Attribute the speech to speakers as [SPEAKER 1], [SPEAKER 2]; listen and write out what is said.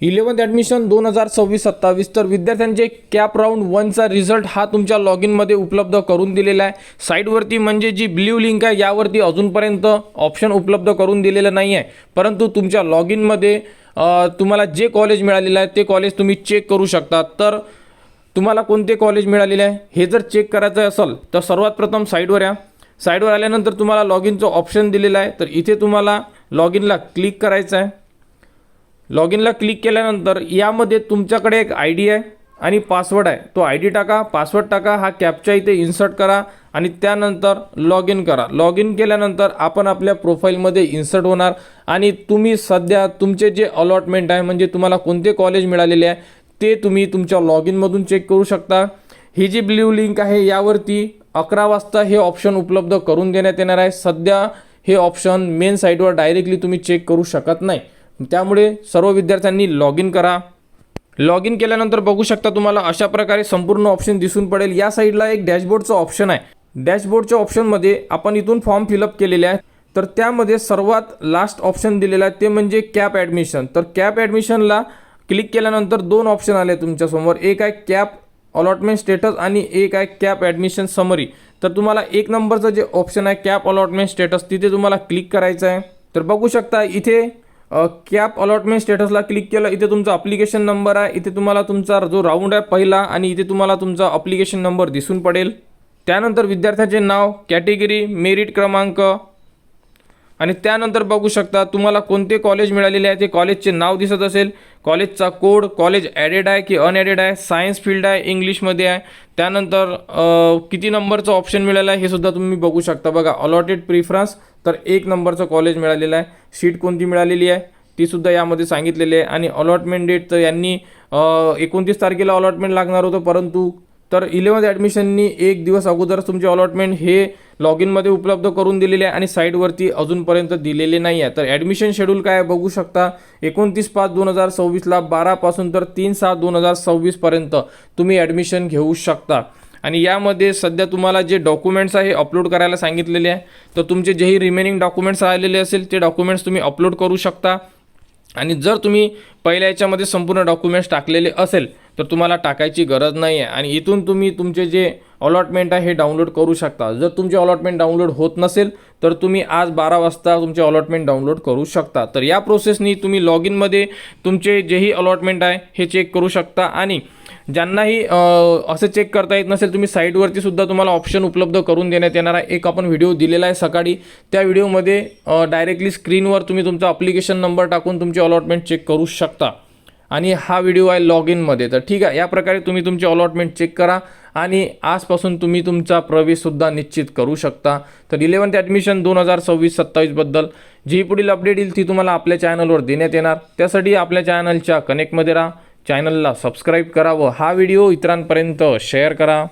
[SPEAKER 1] 11th admission 2026-27 तर विद्यार्थ्यांचे cap round 1चा result हा तुमच्या लॉग इनमध्ये उपलब्ध करून दिलेला आहे. साईटवरती म्हणजे जी ब्ल्यू लिंक आहे यावरती अजूनपर्यंत ऑप्शन उपलब्ध करून दिलेलं नाही आहे, परंतु तुमच्या लॉग इनमध्ये तुम्हाला जे कॉलेज मिळालेलं आहे ते कॉलेज तुम्ही चेक करू शकता. तर तुम्हाला कोणते कॉलेज मिळालेले आहे हे जर चेक करायचं असेल तर सर्वात प्रथम साईटवर या. साईटवर आल्यानंतर तुम्हाला लॉग इनचं ऑप्शन दिलेलं आहे, तर इथे तुम्हाला लॉग इनला क्लिक करायचं आहे. लॉग इनला क्लिक केल्यानंतर यामध्ये तुमच्याकडे एक आय डी आहे आणि पासवर्ड आहे. तो आय डी टाका, पासवर्ड टाका, हा कॅप्चा इथे इन्सर्ट करा आणि त्यानंतर लॉग इन करा. लॉग इन केल्यानंतर आपण आपल्या प्रोफाईलमध्ये इन्सर्ट होणार आणि तुम्ही सध्या तुमचे जे अलॉटमेंट आहे म्हणजे तुम्हाला कोणते कॉलेज मिळालेले आहे ते तुम्ही तुमच्या लॉग इनमधून चेक करू शकता. ही जी ब्ल्यू लिंक आहे यावरती 11 वाजता हे ऑप्शन उपलब्ध करून देण्यात येणार आहे. सध्या हे ऑप्शन मेन साईटवर डायरेक्टली तुम्ही चेक करू शकत नाही, त्यामुळे सर्व विद्यार्थ्यांनी लॉग इन करा. लॉग इन केल्यानंतर बघू शकता तुम्हाला अशा प्रकारे संपूर्ण ऑप्शन दिसून पडेल. या साईडला एक डॅशबोर्डचं ऑप्शन आहे. डॅशबोर्डच्या ऑप्शनमध्ये आपण इथून फॉर्म फिलअप केलेले आहे, तर त्यामध्ये सर्वात लास्ट ऑप्शन दिलेला आहे ते म्हणजे कॅप ॲडमिशन. तर कॅप ॲडमिशनला क्लिक केल्यानंतर दोन ऑप्शन आले तुमच्यासमोर, एक आहे कॅप अलॉटमेंट स्टेटस आणि एक आहे कॅप ॲडमिशन समरी. तर तुम्हाला एक नंबरचं जे ऑप्शन आहे कॅप अलॉटमेंट स्टेटस तिथे तुम्हाला क्लिक करायचं आहे. तर बघू शकता इथे कॅप अलॉटमेंट स्टेटसला क्लिक केलं, इथे तुमचा अप्लिकेशन नंबर आहे, इथे तुम्हाला तुमचा जो राऊंड आहे पहिला आणि इथे तुम्हाला तुमचा अप्लिकेशन नंबर दिसून पडेल. त्यानंतर विद्यार्थ्याचे नाव, कॅटेगरी, मेरिट क्रमांक आणि त्यानंतर बघू शकता तुम्हाला कोणते कॉलेज मिळालेले आहे ते कॉलेजचे नाव दिसत असेल, कॉलेजचा कोड, कॉलेज ॲडेड आहे की अनॲडेड आहे, सायन्स फील्ड आहे, इंग्लिशमध्ये आहे, त्यानंतर किती नंबरचं ऑप्शन मिळालं आहे हे सुद्धा तुम्ही बघू शकता. बघा अलॉटेड प्रिफरन्स, तर 1 नंबरचं कॉलेज मिळालेलं आहे, सीट कोणती मिळालेली आहे ती सुद्धा यामध्ये सांगितलेली आहे आणि अलॉटमेंट डेट तर यांनी 29 तारखेला अलॉटमेंट लागणार होतं, परंतु तर 11th ॲडमिशननी 1 दिवस अगोदरच तुमचे अलॉटमेंट हे लॉग इनमध्ये उपलब्ध करून दिलेले आहे आणि साईटवरती अजूनपर्यंत दिलेले नाही आहे. तर ॲडमिशन शेड्यूल काय बघू शकता, 29/5/2026ला 12 पासून तर 3/6/2026 पर्यंत तुम्ही ॲडमिशन घेऊ शकता. आणि यामध्ये सध्या तुम्हाला जे डॉक्युमेंट्स आहे हे अपलोड करायला सांगितलेले आहे, तर तुमचे जेही रिमेनिंग डॉक्युमेंट्स राहिलेले असेल ते डॉक्युमेंट्स तुम्ही अपलोड करू शकता. आणि जर तुम्ही पहिल्या याच्यामध्ये संपूर्ण डॉक्युमेंट्स टाकलेले असेल तर तुम्हाला टाकायची गरज नाही आहे आणि इथून तुम्ही तुमचे जे अलॉटमेंट आहे हे डाउनलोड करू शकता. जर तुमचे अलॉटमेंट डाउनलोड होत नसेल तर तुम्ही आज 12 वाजता तुमचे अलॉटमेंट डाउनलोड करू शकता. तर या प्रोसेसनी तुम्ही लॉग इनमध्ये तुमचे जेही अलॉटमेंट आहे हे चेक करू शकता. आणि ज्यांनाही असं चेक करता येत नसेल तुम्ही साईटवरती सुद्धा तुम्हाला ऑप्शन उपलब्ध करून देण्यात येणार आहे. एक आपण व्हिडिओ दिलेला आहे सकाळी, त्या व्हिडिओमध्ये डायरेक्टली स्क्रीनवर तुम्ही तुमचा अप्लिकेशन नंबर टाकून तुमचे अलॉटमेंट चेक करू शकता आणि हा व्हिडिओ आहे लॉग इनमध्ये. तर ठीक आहे, या प्रकारे तुम्ही तुमचे अलॉटमेंट चेक करा आणि आजपासून तुम्ही तुमचा प्रवेशसुद्धा निश्चित करू शकता. तर 11th ॲडमिशन 2026-27 बद्दल जी पुढील अपडेट येईल ती तुम्हाला आपल्या चॅनलवर देण्यात येणार. त्यासाठी आपल्या चॅनलच्या कनेक्टमध्ये राहा, चॅनलला सबस्क्राईब करा व हा व्हिडिओ इतरांपर्यंत शेअर करा.